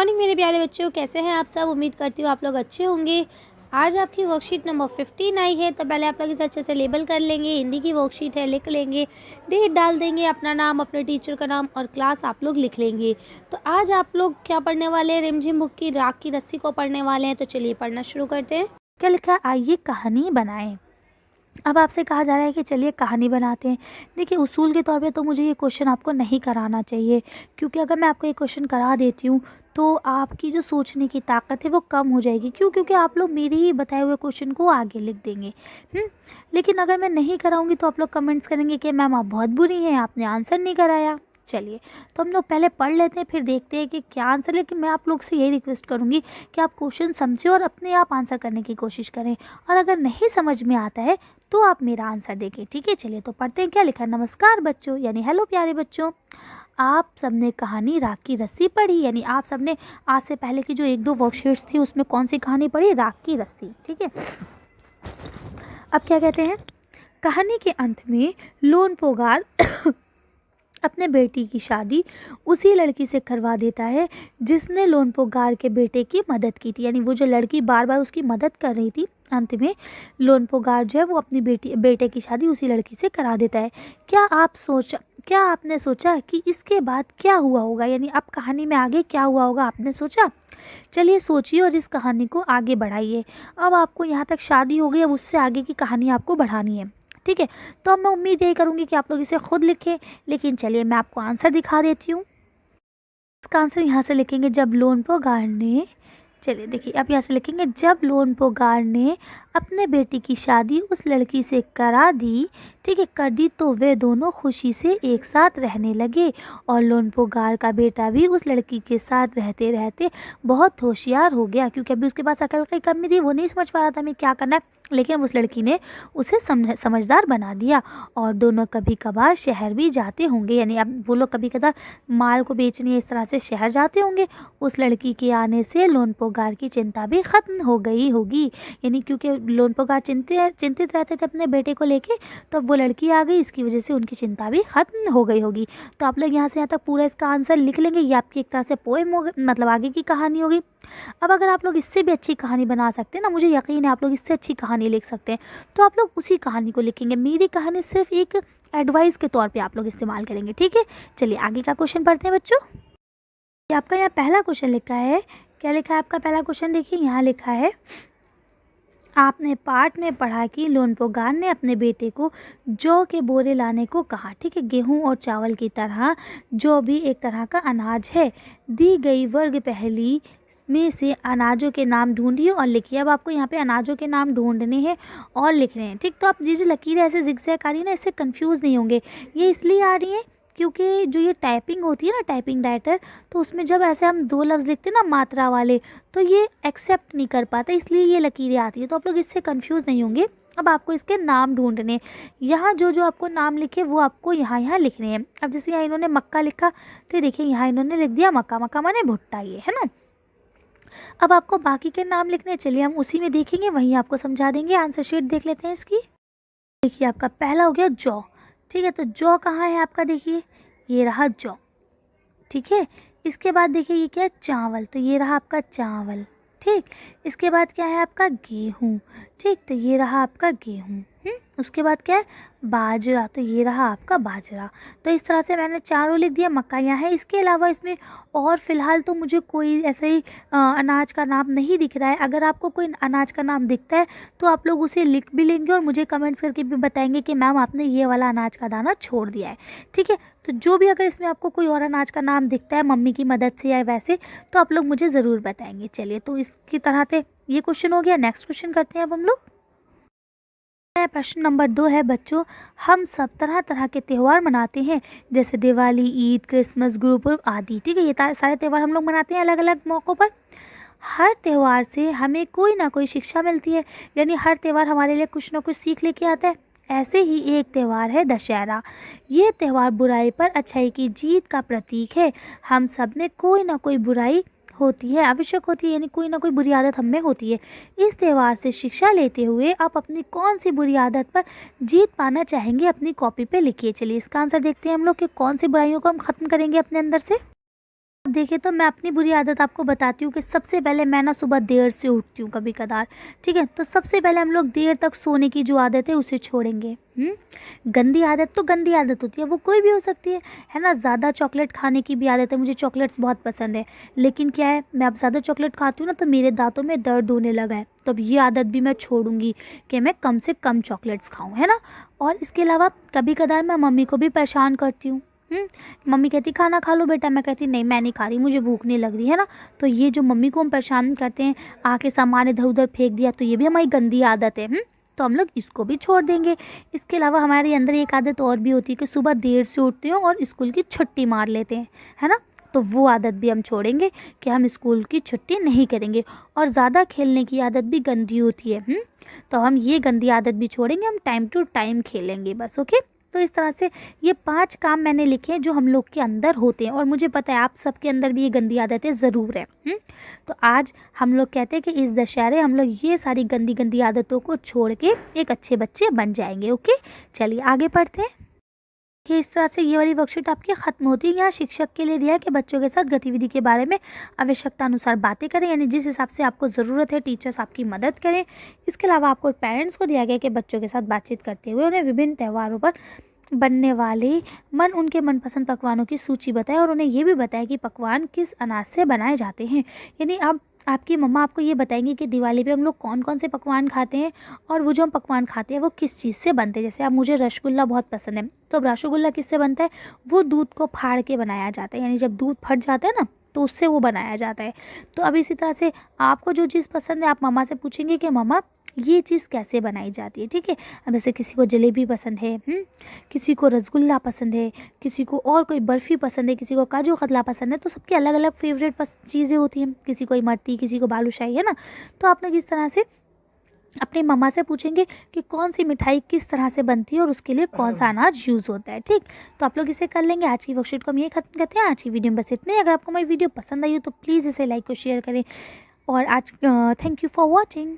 Morning मेरे प्यारे बच्चों, कैसे हैं आप सब। उम्मीद करती हूँ आप लोग अच्छे होंगे। आज आपकी वर्कशीट नंबर 15 आई है, तो पहले आप लोग इसे अच्छे से लेबल कर लेंगे। हिंदी की वर्कशीट है, लिख लेंगे, डेट डाल देंगे, अपना नाम, अपने टीचर का नाम और क्लास आप लोग लिख लेंगे। तो आज आप लोग क्या पढ़ने वाले हैं, रिमझिम बुक की राख की रस्सी को पढ़ने वाले हैं। तो चलिए पढ़ना शुरू करते हैं। क्या लिखा, आइए कहानी बनाएं। अब आपसे कहा जा रहा है कि चलिए कहानी बनाते हैं। देखिए, उसूल के तौर पे तो मुझे ये क्वेश्चन आपको नहीं कराना चाहिए, क्योंकि अगर मैं आपको ये क्वेश्चन करा देती हूँ तो आपकी जो सोचने की ताकत है वो कम हो जाएगी। क्यों? क्योंकि आप लोग मेरे ही बताए हुए क्वेश्चन को आगे लिख देंगे। लेकिन अगर मैं नहीं कराऊंगी तो आप लोग कमेंट्स करेंगे कि मैम आप बहुत बुरी हैं, आपने आंसर नहीं कराया। चलिए, तो हम लोग पहले पढ़ लेते हैं, फिर देखते हैं कि क्या आंसर। लेकिन मैं आप लोग से यही रिक्वेस्ट करूँगी कि आप क्वेश्चन समझें और अपने आप आंसर करने की कोशिश करें, और अगर नहीं समझ में आता है तो आप मेरा आंसर देखें। ठीक है, चलिए तो पढ़ते हैं। क्या लिखा है, नमस्कार बच्चों, यानी हेलो प्यारे बच्चों। आप सबने कहानी राख की रस्सी पढ़ी, यानी आप सबने आज से पहले की जो एक दो वर्कशीट्स थी उसमें कौन सी कहानी पढ़ी, राख की रस्सी। ठीक है, अब क्या कहते हैं, कहानी के अंत में लोन पोगार अपने बेटी की शादी उसी लड़की से करवा देता है जिसने लोनपोगार के बेटे की मदद की थी। यानी वो जो लड़की बार बार उसकी मदद कर रही थी, अंत में लोनपोगार जो है वो अपनी बेटे की शादी उसी लड़की से करा देता है। क्या आपने सोचा कि इसके बाद क्या हुआ होगा, यानी अब कहानी में आगे क्या हुआ होगा, आपने सोचा? चलिए सोचिए और इस कहानी को आगे बढ़ाइए। अब आपको यहाँ तक शादी हो गई, अब उससे आगे की कहानी आपको बढ़ानी है। ठीक है, तो अब मैं उम्मीद यही करूँगी कि आप लोग इसे खुद लिखें। लेकिन चलिए मैं आपको आंसर दिखा देती हूँ। इसका आंसर यहाँ से लिखेंगे, जब लोनपोगार ने, चलिए देखिए अब यहाँ से लिखेंगे, जब लोनपोगार ने अपने बेटी की शादी उस लड़की से करा दी, ठीक है, कर दी, तो वे दोनों खुशी से एक साथ रहने लगे। और लोनपोगार का बेटा भी उस लड़की के साथ रहते रहते बहुत होशियार हो गया, क्योंकि अभी उसके पास अकल की कमी थी, वो नहीं समझ पा रहा था हमें क्या करना है, लेकिन उस लड़की ने उसे समझदार बना दिया। और दोनों कभी कभार शहर भी जाते होंगे, यानी अब वो लोग कभी कभार माल को बेचने इस तरह से शहर जाते होंगे। उस लड़की के आने से लोनपोगार की चिंता भी ख़त्म हो गई होगी, यानी क्योंकि लोनपोगार चिंतित रहते थे अपने बेटे को लेके, तो अब वो लड़की आ गई, इसकी वजह से उनकी चिंता भी ख़त्म हो गई होगी। तो आप लोग यहाँ से यहाँ तक पूरा इसका आंसर लिख लेंगे। ये आपकी एक तरह से पोएम हो, मतलब आगे की कहानी होगी। अब अगर आप लोग इससे भी अच्छी कहानी बना सकते हैं ना, मुझे यकीन है आप लोग इससे अच्छी कहानी लिख सकते हैं, तो आप लोग उसी कहानी को लिखेंगे। मेरी कहानी सिर्फ एक एडवाइस के तौर पे आप लोग इस्तेमाल करेंगे। ठीक है, चलिए आगे का क्वेश्चन पढ़ते हैं बच्चों। आपका यहाँ पहला क्वेश्चन लिखा है, क्या लिखा है आपका पहला क्वेश्चन, देखिए यहाँ लिखा है, आपने पाठ में पढ़ा कि लोनपोगार ने अपने बेटे को जौ के बोरे लाने को कहा। ठीक है, गेहूं और चावल की तरह जौ भी एक तरह का अनाज है। दी गई वर्ग पहली में से अनाजों के नाम ढूंढिए और लिखिए। अब आपको यहाँ पे अनाजों के नाम ढूंढने हैं और लिखने हैं। ठीक, तो आप ये जो लकीरें ऐसे जिगजैग आ रही है ना, इससे कंफ्यूज नहीं होंगे। ये इसलिए आ रही है क्योंकि जो ये टाइपिंग होती है ना, टाइपिंग राइटर, तो उसमें जब ऐसे हम दो लफ्ज़ लिखते हैं ना मात्रा वाले, तो ये एक्सेप्ट नहीं कर पाता, इसलिए ये लकीरें आती है। तो आप लोग इससे कंफ्यूज नहीं होंगे। अब आपको इसके नाम ढूंढने, यहाँ जो जो आपको नाम लिखे वो आपको यहाँ यहाँ लिखने हैं। अब जैसे यहाँ इन्होंने मक्का लिखा, तो देखिए यहाँ इन्होंने लिख दिया मक्का, मक्का माने भुट्टा, ये है ना। अब आपको बाकी के नाम लिखने, चलिए हम उसी में देखेंगे, वहीं आपको समझा देंगे। आंसर शीट देख लेते हैं इसकी। देखिए आपका पहला हो गया जौ। ठीक है, तो जौ कहाँ है आपका, देखिए ये रहा जौ। ठीक है, इसके बाद देखिए ये क्या है, चावल, तो ये रहा आपका चावल। ठीक, इसके बाद क्या है आपका गेहूँ। ठीक, तो ये रहा आपका गेहूँ। उसके बाद क्या है, बाजरा, तो ये रहा आपका बाजरा। तो इस तरह से मैंने चारों लिख दिया। मक्का यहाँ है, इसके अलावा इसमें और फ़िलहाल तो मुझे कोई ऐसे ही अनाज का नाम नहीं दिख रहा है। अगर आपको कोई अनाज का नाम दिखता है तो आप लोग उसे लिख भी लेंगे और मुझे कमेंट्स करके भी बताएंगे कि मैम आपने ये वाला अनाज का दाना छोड़ दिया है। ठीक है, तो जो भी अगर इसमें आपको कोई और अनाज का नाम दिखता है मम्मी की मदद से या वैसे, तो आप लोग मुझे ज़रूर बताएंगे। चलिए, तो इसकी तरह से ये क्वेश्चन हो गया। नेक्स्ट क्वेश्चन करते हैं अब हम लोग। प्रश्न नंबर 2 है बच्चों, हम सब तरह तरह के त्यौहार मनाते हैं, जैसे दिवाली, ईद, क्रिसमस, गुरुपुरब आदि। ठीक है, ये सारे त्यौहार हम लोग मनाते हैं अलग अलग मौक़ों पर। हर त्यौहार से हमें कोई ना कोई शिक्षा मिलती है, यानी हर त्यौहार हमारे लिए कुछ ना कुछ सीख लेके आता है। ऐसे ही एक त्यौहार है दशहरा। ये त्यौहार बुराई पर अच्छाई की जीत का प्रतीक है। हम सब में कोई ना कोई बुराई होती है, आवश्यक होती है, यानी कोई ना कोई बुरी आदत हम में होती है। इस त्यौहार से शिक्षा लेते हुए आप अपनी कौन सी बुरी आदत पर जीत पाना चाहेंगे, अपनी कॉपी पे लिखिए। चलिए इसका आंसर देखते हैं हम लोग कि कौन सी बुराइयों को हम ख़त्म करेंगे अपने अंदर से। देखें तो मैं अपनी बुरी आदत आपको बताती हूँ कि सबसे पहले मैं ना सुबह देर से उठती हूँ कभी कदार, ठीक है। तो सबसे पहले हम लोग देर तक सोने की जो आदत है उसे छोड़ेंगे। गंदी आदत तो गंदी आदत होती है, वो कोई भी हो सकती है ना। ज़्यादा चॉकलेट खाने की भी आदत है, मुझे चॉकलेट्स बहुत पसंद है, लेकिन क्या है, मैं अब ज़्यादा चॉकलेट खाती हूँ ना तो मेरे दांतों में दर्द होने लगा है। तो अब ये आदत भी मैं छोड़ूंगी कि मैं कम से कम चॉकलेट्स खाऊं, है ना। और इसके अलावा कभी कदार मैं मम्मी को भी परेशान करती हूँ। मम्मी कहती खाना खा लो बेटा, मैं कहती नहीं मैं नहीं खा रही, मुझे भूख नहीं लग रही, है ना। तो ये जो मम्मी को हम परेशान करते हैं, आके सामान इधर उधर फेंक दिया, तो ये भी हमारी गंदी आदत है। तो हम लोग इसको भी छोड़ देंगे। इसके अलावा हमारे अंदर एक आदत और भी होती है कि सुबह देर से उठते हैं और स्कूल की छुट्टी मार लेते हैं, है ना। तो वो आदत भी हम छोड़ेंगे कि हम स्कूल की छुट्टी नहीं करेंगे। और ज़्यादा खेलने की आदत भी गंदी होती है। तो हम ये गंदी आदत भी छोड़ेंगे, हम टाइम टू टाइम खेलेंगे बस, ओके। तो इस तरह से ये 5 काम मैंने लिखे हैं जो हम लोग के अंदर होते हैं, और मुझे पता है आप सबके अंदर भी ये गंदी आदतें ज़रूर है। तो आज हम लोग कहते हैं कि इस दशहरे हम लोग ये सारी गंदी गंदी आदतों को छोड़ के एक अच्छे बच्चे बन जाएंगे, ओके। चलिए आगे पढ़ते हैं कि इस तरह से ये वाली वर्कशीट आपकी ख़त्म होती है। यहाँ शिक्षक के लिए दिया है कि बच्चों के साथ गतिविधि के बारे में आवश्यकता अनुसार बातें करें, यानी जिस हिसाब से आपको ज़रूरत है टीचर्स आपकी मदद करें। इसके अलावा आपको पेरेंट्स को दिया गया कि बच्चों के साथ बातचीत करते हुए उन्हें विभिन्न त्योहारों पर बनने वाले उनके मनपसंद पकवानों की सूची बताएं, और उन्हें ये भी बताएं कि पकवान किस अनाज से बनाए जाते हैं। यानी अब आपकी मम्मा आपको ये बताएंगी कि दिवाली पे हम लोग कौन कौन से पकवान खाते हैं, और वो जो हम पकवान खाते हैं वो किस चीज़ से बनते हैं। जैसे अब मुझे रसगुल्ला बहुत पसंद है, तो अब रसगुल्ला किससे बनता है, वो दूध को फाड़ के बनाया जाता है, यानी जब दूध फट जाता है ना तो उससे वो बनाया जाता है। तो अब इसी तरह से आपको जो चीज़ पसंद है आप मम्मा से पूछेंगे कि मम्मा ये चीज़ कैसे बनाई जाती है, ठीक है। अब जैसे किसी को जलेबी पसंद है, किसी को रसगुल्ला पसंद है, किसी को और कोई बर्फ़ी पसंद है, किसी को काजू कतला पसंद है, तो सबकी अलग अलग फेवरेट चीज़ें होती हैं। किसी को इमरती, किसी को बालूशाही, है ना। तो आप लोग इस तरह से अपनी मम्मा से पूछेंगे कि कौन सी मिठाई किस तरह से बनती है और उसके लिए कौन सा अनाज यूज़ होता है, ठीक। तो आप लोग इसे कर लेंगे। आज की वर्कशीट को हम ये खत्म करते हैं। आज की वीडियो में बस इतने। अगर आपको हमारी वीडियो पसंद आई हो तो प्लीज़ इसे लाइक और शेयर करें। और आज थैंक यू फॉर वॉचिंग।